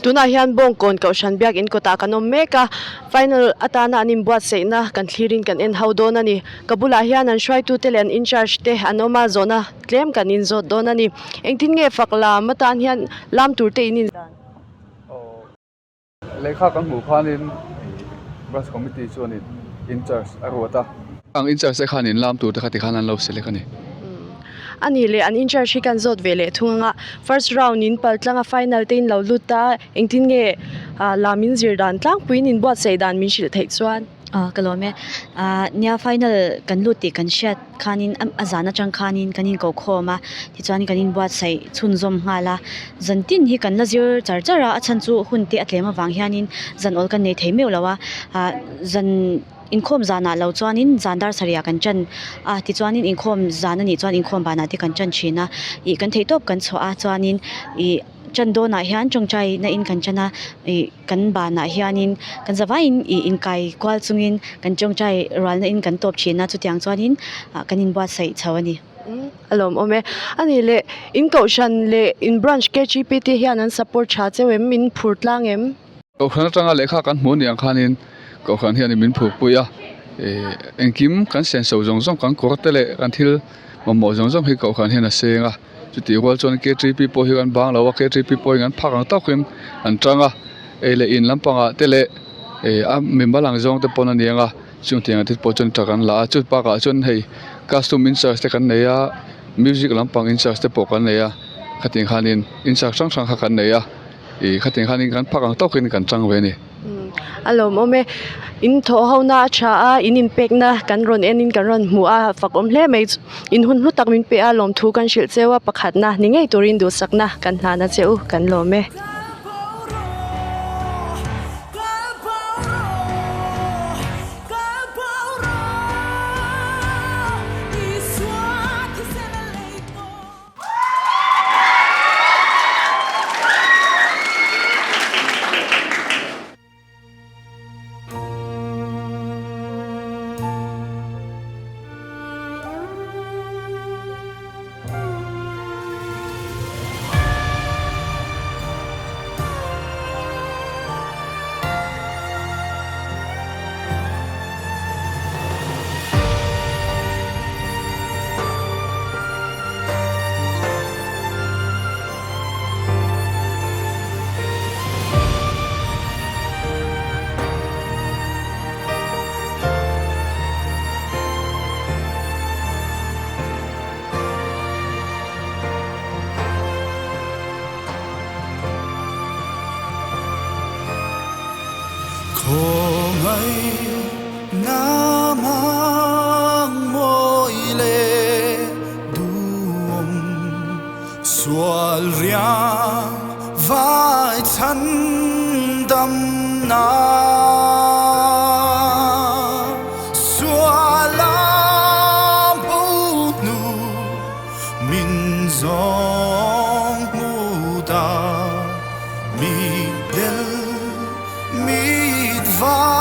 tuna hian bong kon kaushan biak in kota kanom meka final atana anim buat seina kan thlirin kan en haudon ani kabula hian an shwai tu telen in charge te anoma zona claim kan in zot don ani engtin nge fakla matan hian lam turte in lekha kan hmu khanin press committee chuanin in charge arwata ang in charge khanin lam tur te khati khanan lo select ani ani le an in charge kan zot vele thunga first round in paltlanga final te in lo luta engtin nge lamin zirdan tlang puin in buat seidan min shil thei chuan kalome nia final kan luti kan shat khanin azana chang khanin kanin ko khoma ti chuan kanin buat sai chun zom ngala zantin hi kan la zir charchara achan chu hunti atlema wang hianin zan ol kan nei theimeu lawa zan inkhom zana lo chuanin zandar saria kan chan ti chuanin inkhom zana ni chuan inkhom bana ti kan chan china I kan theitop kan choa chuanin I chandona hian chongchai na in kan chana kan bana hianin kan zawain in kai kwal chungin kan chongchai ral na in kan top china chu tiang chuanin kanin buat sai chawani alom ome ani le in kaushan le in branch KGPT hian an support cha chewem min phurtlang em ko khana tanga lekha kan hmu ni ang khanin ko khan hian min phuk puya engkim kan sen so jong jong kan kortele kan thil mo jong jong hi ko khan hian a senga chuti wal chon KTP po hi kan bang lawa KTP po ngan phakang takin an tanga ele in lampanga tele a membalang jong te pon anianga chungtiang ti po chon takan la chu pa ka chon hei custom in charge te kan neya music lampang in charge te po kan neya khating khanin in charge sang sang kan neya khating khanin kan phakang takin kan chang ve ni alom ome in tho hauna cha a in impact na kan ron en in kan ron mu a fakom hle mai in hun hu tak min pe a lom thu kan shil chewa pakhat na ni ngei turin du sakna kan hlana cheu kan lome Khomai namang moile duom sual ria vai chan dam na sualam nu min zong muda mi del mi va